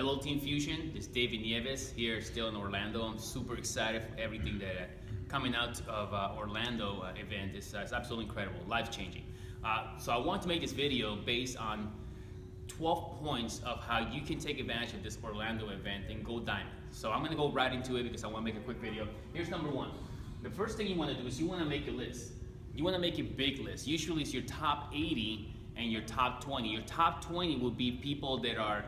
Hello Team Fusion, this is David Nieves here still in Orlando. I'm super excited for everything that coming out of Orlando event is absolutely incredible, life-changing. So I want to make this video based on 12 points of how you can take advantage of this Orlando event and go diamond. So I'm gonna go right into it because I wanna make a quick video. Here's number one. The first thing you wanna do is you wanna make a list. You wanna make a big list. Usually it's your top 80 and your top 20. Your top 20 will be people that are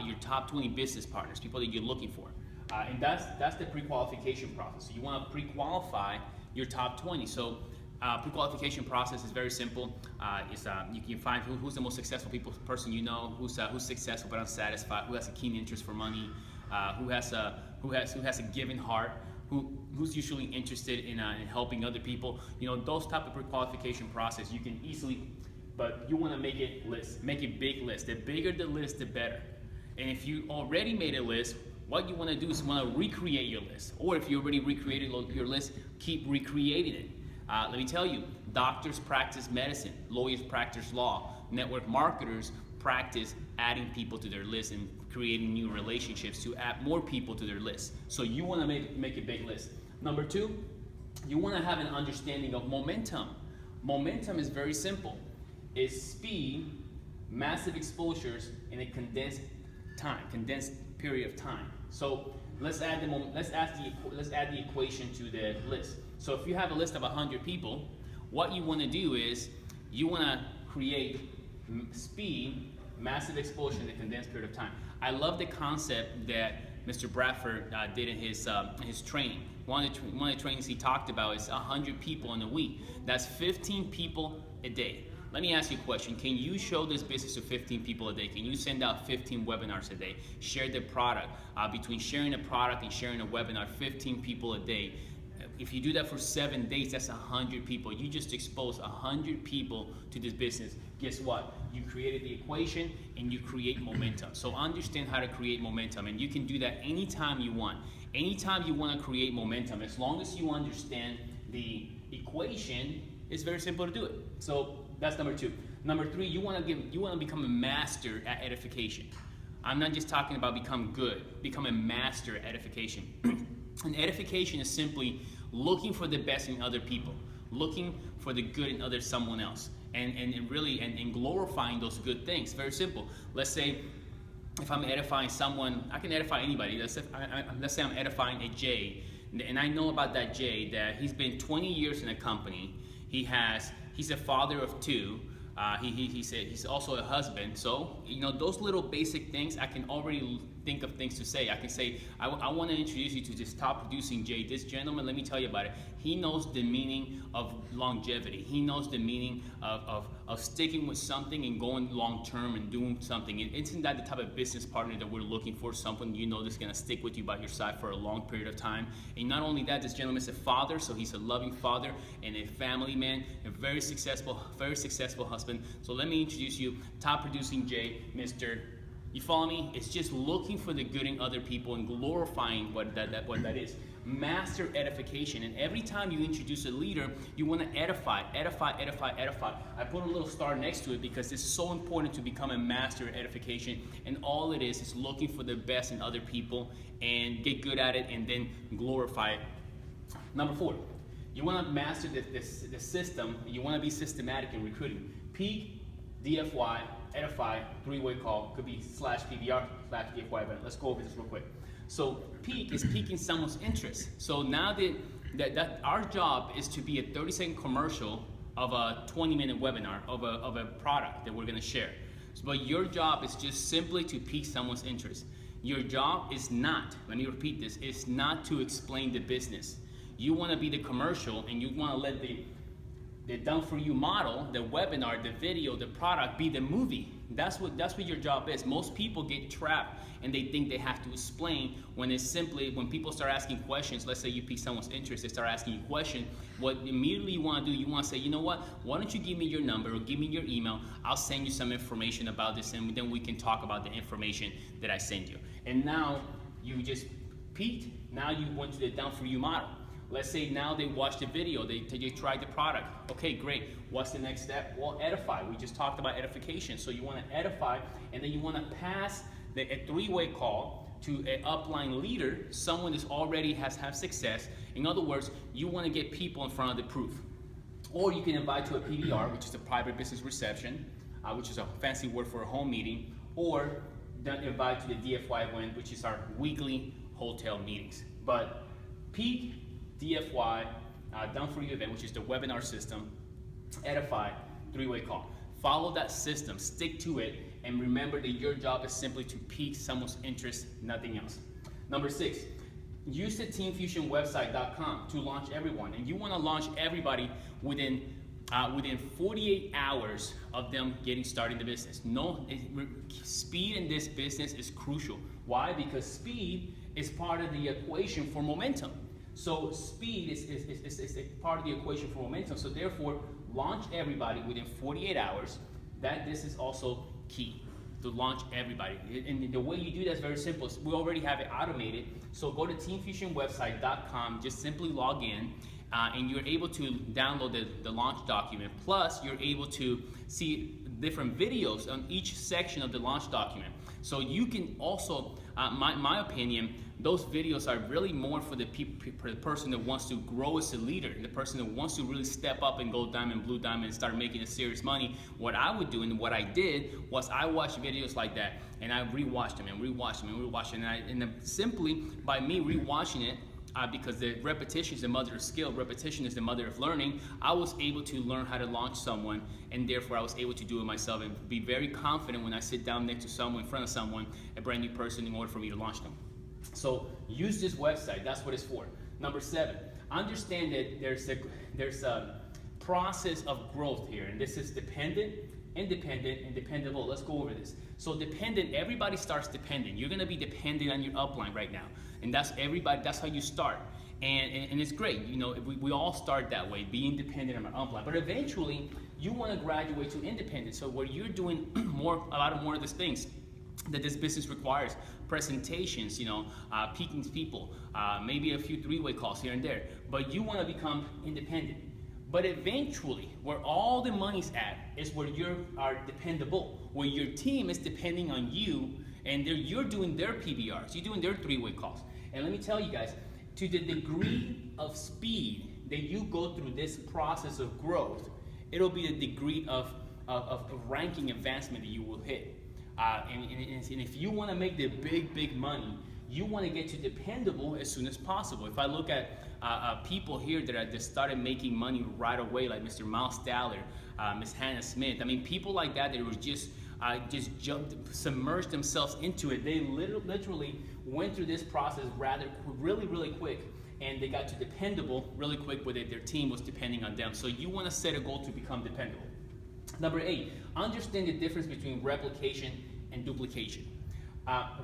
your top 20 business partners, people that you're looking for. And that's the pre-qualification process. So you want to pre-qualify your top 20. So pre-qualification process is very simple. You can find who's the most successful person you know, who's successful but unsatisfied, who has a keen interest for money, who has a giving heart, who's usually interested in helping other people. You know, those type of pre-qualification process you can easily, but you want to make it list, make a big list. The bigger the list, the better. And if you already made a list, what you want to do is you want to recreate your list. Or if you already recreated your list, keep recreating it. Let me tell you, doctors practice medicine, lawyers practice law, network marketers practice adding people to their list and creating new relationships to add more people to their list. So you want to make a big list. Number two, you want to have an understanding of momentum. Momentum is very simple. It's speed, massive exposures in a condensed period of time. So let's add the equation to the list. So if you have a list of 100 people, what you want to do is you want to create speed, massive exposure in a condensed period of time. I love the concept that Mr. Bradford did in his training. One of the trainings he talked about is 100 people in a week. That's 15 people a day. Let me ask you a question. Can you show this business to 15 people a day? Can you send out 15 webinars a day? Share the product. Between sharing a product and sharing a webinar, 15 people a day. If you do that for 7 days, that's 100 people. You just exposed 100 people to this business. Guess what? You created the equation and you create momentum. So understand how to create momentum, and you can do that anytime you want. Anytime you want to create momentum, as long as you understand the equation, it's very simple to do it. So that's number two. Number three, you want to become a master at edification. I'm not just talking about become good, become a master at edification. And edification is simply looking for the best in other people, looking for the good in someone else, and really glorifying those good things. Very simple. Let's say if I'm edifying someone, I can edify anybody. Let's say I'm edifying a Jay, and I know about that Jay that he's been 20 years in a company. He's a father of two. He's also a husband. So, you know, those little basic things, I can already think of things to say. I can say, I want to introduce you to this top producing Jay. This gentleman, let me tell you about it. He knows the meaning of longevity. He knows the meaning of sticking with something and going long term and doing something. Isn't that the type of business partner that we're looking for? Someone you know that's going to stick with you by your side for a long period of time. And not only that, this gentleman is a father, so he's a loving father and a family man, a very successful husband. So let me introduce you, top producing Jay, Mr. You follow me? It's just looking for the good in other people and glorifying what that is. Master edification. And every time you introduce a leader, you want to edify. I put a little star next to it because it's so important to become a master at edification. And all it is looking for the best in other people and get good at it and then glorify it. Number four, you want to master the system. You want to be systematic in recruiting. Peak, DFY, edify, three-way call, could be /PBR/DFY, but let's go over this real quick. So peak is piquing someone's interest. So now that our job is to be a 30-second commercial of a 20-minute webinar of a product that we're gonna share. But your job is just simply to pique someone's interest. Your job is not, let me repeat this, is not to explain the business. You wanna be the commercial and you wanna let the done for you model, the webinar, the video, the product be the movie. That's what your job is. Most people get trapped and they think they have to explain when it's simply, when people start asking questions, let's say you pique someone's interest, they start asking you a question, what immediately you want to do, you want to say, you know what, why don't you give me your number or give me your email, I'll send you some information about this and then we can talk about the information that I send you. And now you just piqued, now you went to the done for you model. Let's say now they watched the video, they tried the product. Okay, great. What's the next step? Well, edify. We just talked about edification. So you want to edify, and then you want to pass a three-way call to an upline leader, someone that already has success. In other words, you want to get people in front of the proof. Or you can invite to a PBR, which is a private business reception, which is a fancy word for a home meeting, or then invite to the DFY event, which is our weekly hotel meetings. But Peak, DFY, Done For You event, which is the webinar system, Edify, three-way call. Follow that system, stick to it, and remember that your job is simply to pique someone's interest, nothing else. Number 6, use the teamfusionwebsite.com to launch everyone. And you want to launch everybody within 48 hours of them getting started in the business. Speed in this business is crucial. Why? Because speed is part of the equation for momentum. So speed is a part of the equation for momentum. So therefore, launch everybody within 48 hours. This is also key, to launch everybody. And the way you do that is very simple. We already have it automated. So go to teamfusionwebsite.com, just simply log in, and you're able to download the launch document. Plus, you're able to see different videos on each section of the launch document. So you can also, my opinion, those videos are really more for the person that wants to grow as a leader, the person that wants to really step up and go diamond, blue diamond, and start making a serious money. What I would do and what I did was I watched videos like that, and I rewatched them and rewatched them and rewatched them. And simply by me rewatching it, because the repetition is the mother of skill, repetition is the mother of learning, I was able to learn how to launch someone, and therefore I was able to do it myself and be very confident when I sit down next to someone, in front of someone, a brand new person, in order for me to launch them. So use this website, that's what it's for. Number 7, understand that there's a process of growth here, and this is dependent, independent, and dependable. Let's go over this. So dependent, everybody starts dependent. You're gonna be dependent on your upline right now. And that's everybody, that's how you start. And it's great, you know, we all start that way, being dependent on our upline. But eventually, you wanna graduate to independent. So where you're doing a lot more of these things that this business requires, presentations, you know, peaking people, maybe a few three-way calls here and there, but you want to become independent. But eventually, where all the money's at is where you are dependable, where your team is depending on you, and you're doing their PBRs, you're doing their three-way calls. And let me tell you guys, to the degree of speed that you go through this process of growth, it'll be the degree of ranking advancement that you will hit. And if you want to make the big money, you want to get to dependable as soon as possible. If I look at people here that started making money right away, like Mr. Miles Staller, Miss Hannah Smith, I mean, people like that were just submerged themselves into it. They literally went through this process really quick, and they got to dependable really quick, where their team was depending on them. So you want to set a goal to become dependable. Number 8, understand the difference between replication and duplication.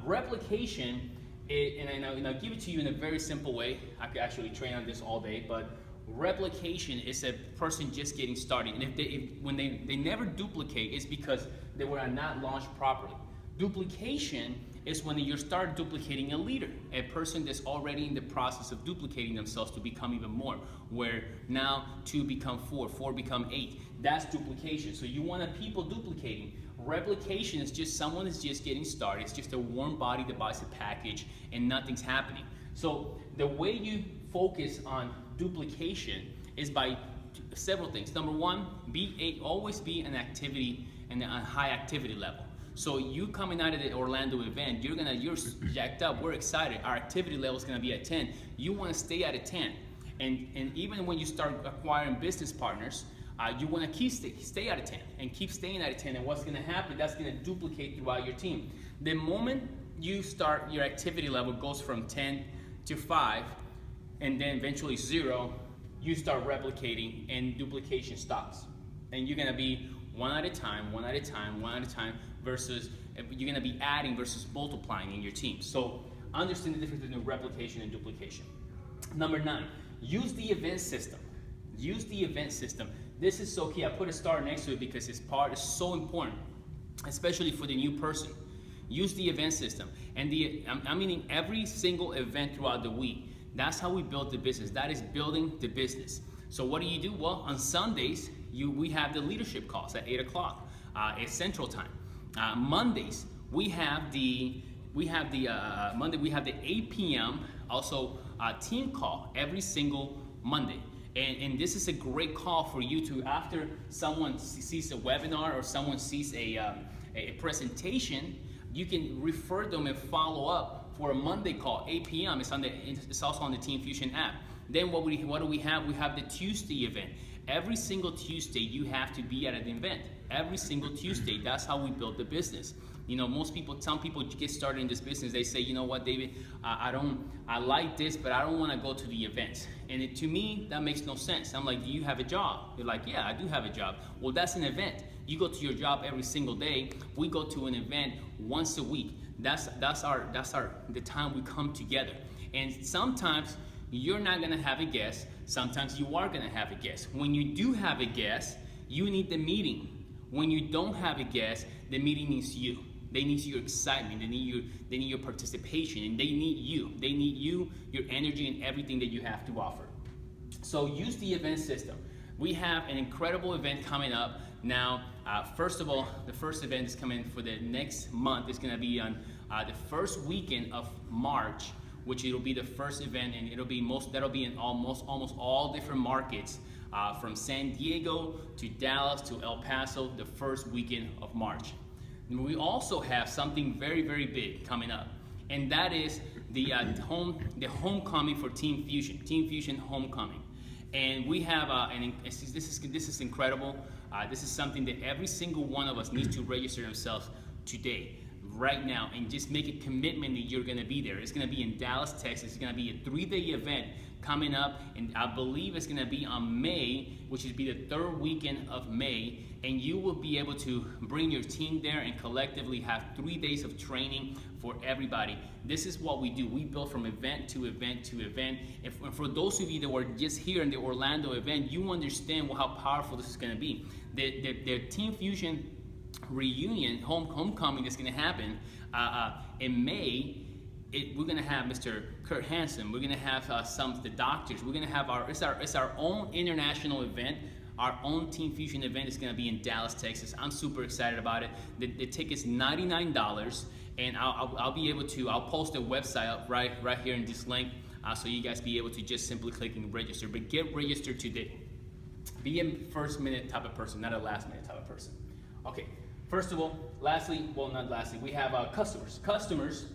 Replication, and I'll give it to you in a very simple way. I could actually train on this all day, but replication is a person just getting started. And when they never duplicate, it's because they were not launched properly. Duplication is when you start duplicating a leader, a person that's already in the process of duplicating themselves to become even more, where now 2 become 4, 4 become 8. That's duplication. So you want people duplicating. Replication is just someone that's just getting started. It's just a warm body that buys a package and nothing's happening. So the way you focus on duplication is by several things. Number 1, always be an activity and a high activity level. So you coming out of the Orlando event, you're jacked up, we're excited. Our activity level is gonna be at 10. You wanna stay at a 10. And even when you start acquiring business partners, you wanna stay at a 10 and keep staying at a 10. And what's gonna happen, that's gonna duplicate throughout your team. The moment you start, your activity level goes from 10 to 5, and then eventually 0, you start replicating and duplication stops. And you're gonna be one at a time, versus you're gonna be adding versus multiplying in your team. So understand the difference between replication and duplication. Number 9, use the event system. Use the event system. This is so key. I put a star next to it because this part is so important, especially for the new person. Use the event system. And I'm meaning every single event throughout the week. That's how we build the business. That is building the business. So what do? Well, on Sundays, we have the leadership calls at 8 o'clock. It's Central Time. Mondays, we have the Monday, we have the 8 p.m. also team call every single Monday. And this is a great call for you to, after someone sees a webinar or someone sees a presentation, you can refer them and follow up for a Monday call, 8 p.m. It's also on the Team Fusion app. Then what do we have? We have the Tuesday event. Every single Tuesday you have to be at an event. Every single Tuesday. That's how we build the business. You know, some people get started in this business, they say, you know what, David, I like this, but I don't want to go to the events. And to me, that makes no sense. I'm like, do you have a job? They're like, yeah, I do have a job. Well, that's an event. You go to your job every single day. We go to an event once a week. That's the time we come together. And sometimes you're not gonna have a guest. Sometimes you are gonna have a guest. When you do have a guest, you need the meeting. When you don't have a guest, the meeting needs you. They need your excitement. They need your participation, and they need you. They need you, your energy, and everything that you have to offer. So use the event system. We have an incredible event coming up now. First of all, the first event is coming for the next month. It's going to be on the first weekend of March, which it'll be the first event, and that'll be in almost all different markets, from San Diego to Dallas to El Paso, the first weekend of March. And we also have something very, very big coming up, and that is the homecoming for Team Fusion, Team Fusion Homecoming. And we have, this is incredible. This is something that every single one of us needs to register themselves today, right now, and just make a commitment that you're gonna be there. It's gonna be in Dallas, Texas. It's gonna be a 3-day event coming up, and I believe it's gonna be on May, which would be the third weekend of May, and you will be able to bring your team there and collectively have 3 days of training for everybody. This is what we do. We build from event to event to event. And for those of you that were just here in the Orlando event, you understand how powerful this is gonna be. The Team Fusion reunion, homecoming is gonna happen in May. We're gonna have Mr. Kurt Hansen. We're gonna have the doctors. We're gonna have it's our own international event. Our own Team Fusion event is gonna be in Dallas, Texas. I'm super excited about it. The ticket's $99, and I'll be able to. I'll post a website up right here in this link, so you guys be able to just simply click and register. But get registered today. Be a first-minute type of person, not a last-minute type of person. Okay. First of all, we have customers. Customers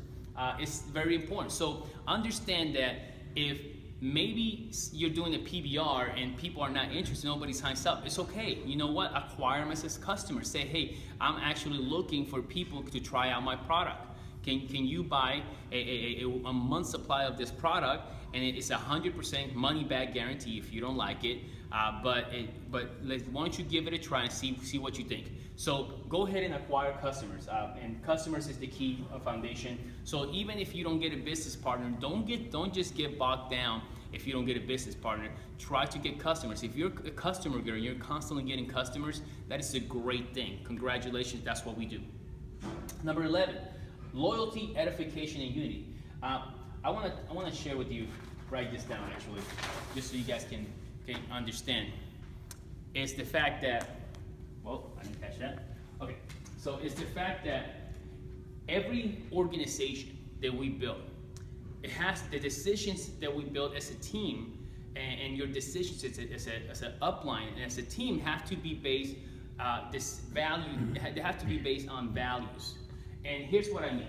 is very important. So understand that if maybe you're doing a PBR and people are not interested, nobody signs up, it's okay. You know what? Acquire them as customers. Say, hey, I'm actually looking for people to try out my product. Can you buy a month's supply of this product? And it's 100% money back guarantee if you don't like it. But why don't you give it a try and see what you think. So go ahead and acquire customers, and customers is the key foundation. So even if you don't get a business partner, don't just get bogged down if you don't get a business partner. Try to get customers. If you're a customer girl and you're constantly getting customers, that is a great thing. Congratulations, that's what we do. Number 11, loyalty, edification, and unity. I want to share with you, write this down actually, just so you guys can understand. It's the fact that, well, I didn't catch that. Okay, so it's the fact that every organization that we build, it has the decisions that we build as a team, and your decisions as an upline and as a team have to be based they have to be based on values. And here's what I mean.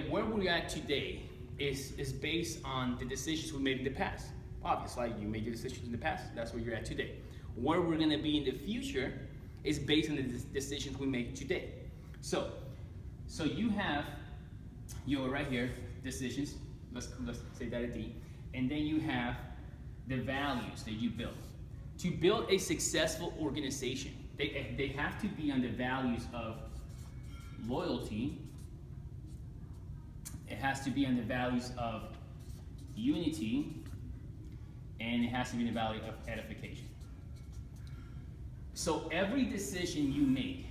Where we're at today is based on the decisions we made in the past. Obviously, you made your decisions in the past. That's where you're at today. Where we're going to be in the future is based on the decisions we make today. So you have your right here decisions. Let's say that a D, and then you have the values that you build. To build a successful organization, they have to be on the values of loyalty. It has to be on the values of unity, and it has to be the value of edification. So every decision you make,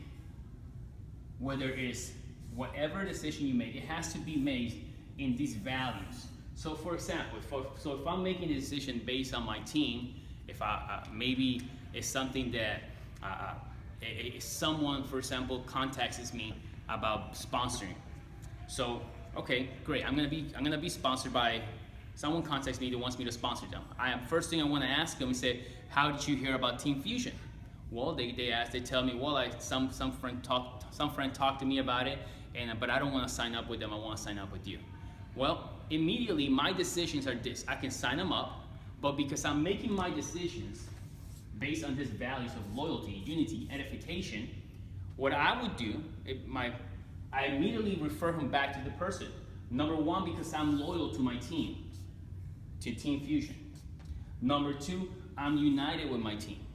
whether it's whatever decision you make, it has to be made in these values. So for example, if I'm making a decision based on my team, if maybe it's something that someone, for example, contacts me about sponsoring. So, okay, great. I'm gonna be sponsored by someone contacts me that wants me to sponsor them. First thing I want to ask them is say, how did you hear about Team Fusion? Well, they tell me, well, some friend talked to me about it, but I don't want to sign up with them. I want to sign up with you. Well, immediately my decisions are this: I can sign them up, but because I'm making my decisions based on these values of loyalty, unity, edification, what I would do, I immediately refer him back to the person. Number one, because I'm loyal to my team, to Team Fusion. Number two, I'm united with my team.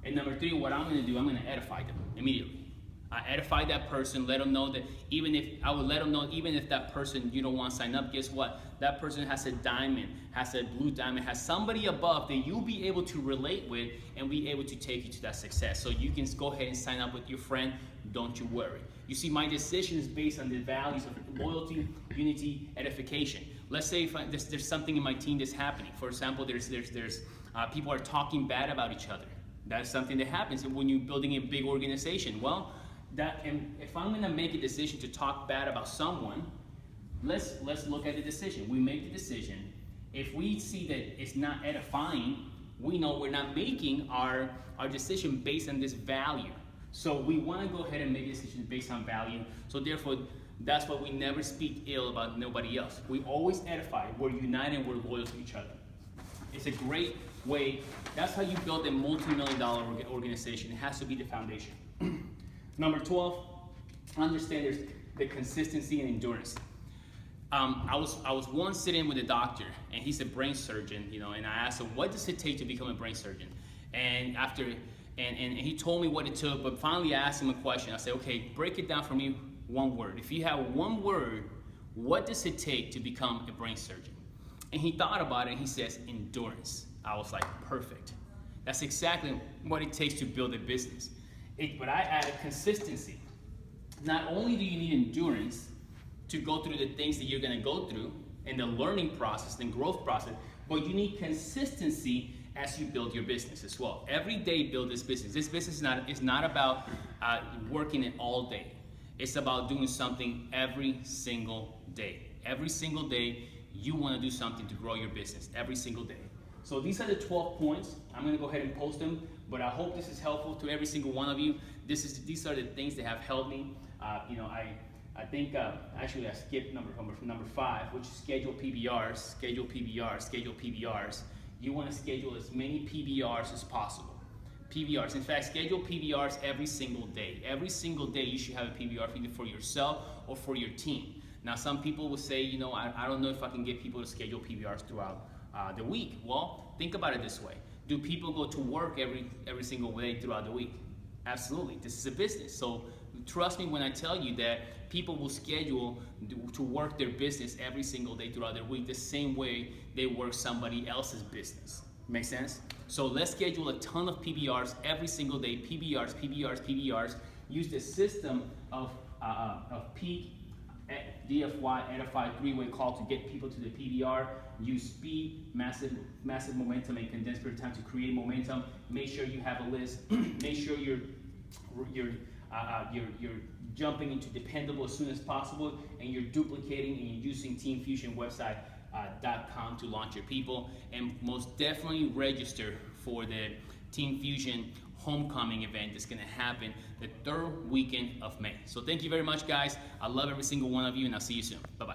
And number three, what I'm going to do, I'm going to edify them immediately. I edify that person, let them know that even if that person you don't want to sign up, guess what? That person has a diamond, has a blue diamond, has somebody above that you'll be able to relate with and be able to take you to that success. So you can go ahead and sign up with your friend. Don't you worry. You see, my decision is based on the values of loyalty, unity, edification. Let's say if there's something in my team that's happening. For example, there's people are talking bad about each other. That's something that happens when you're building a big organization. Well, if I'm going to make a decision to talk bad about someone, let's look at the decision. We make the decision. If we see that it's not edifying, we know we're not making our decision based on this value. So we want to go ahead and make decisions based on value. So therefore, that's why we never speak ill about nobody else. We always edify. We're united. We're loyal to each other. It's a great way. That's how you build a multi-million-dollar organization. It has to be the foundation. Number 12, understand there's the consistency and endurance. I was once sitting with a doctor, and he's a brain surgeon, and I asked him, what does it take to become a brain surgeon? And he told me what it took, but finally I asked him a question. I said, okay, break it down for me one word. If you have one word, what does it take to become a brain surgeon? And he thought about it, and he says, endurance. I was like, perfect. That's exactly what it takes to build a business. But I added consistency. Not only do you need endurance to go through the things that you're going to go through in the learning process and growth process, but you need consistency as you build your business as well. Every day, build this business. This business is not about working it all day. It's about doing something every single day. Every single day, you want to do something to grow your business. Every single day. So these are the 12 points. I'm going to go ahead and post them, but I hope this is helpful to every single one of you. These are the things that have helped me. I think actually I skipped number 5, which is schedule PBRs. Schedule PBRs. Schedule PBRs. You want to schedule as many PBRs as possible. PBRs. In fact, schedule PBRs every single day. Every single day you should have a PBR either for yourself or for your team. Now, some people will say, I don't know if I can get people to schedule PBRs throughout the week. Well, think about it this way. Do people go to work every single day throughout the week? Absolutely. This is a business. So trust me when I tell you that people will schedule to work their business every single day throughout their week the same way they work somebody else's business. Make sense? So let's schedule a ton of PBRs every single day. PBRs, PBRs, PBRs. Use the system of peak, DFY, edify, 3-way call to get people to the PBR. Use speed, massive momentum, and condensed period of time to create momentum. Make sure you have a list. Make sure you're jumping into dependable as soon as possible, and you're duplicating and you're using Team Fusion website.com to launch your people. And most definitely register for the Team Fusion homecoming event that's going to happen the 3rd weekend of May. So thank you very much, guys. I love every single one of you, and I'll see you soon. Bye-bye.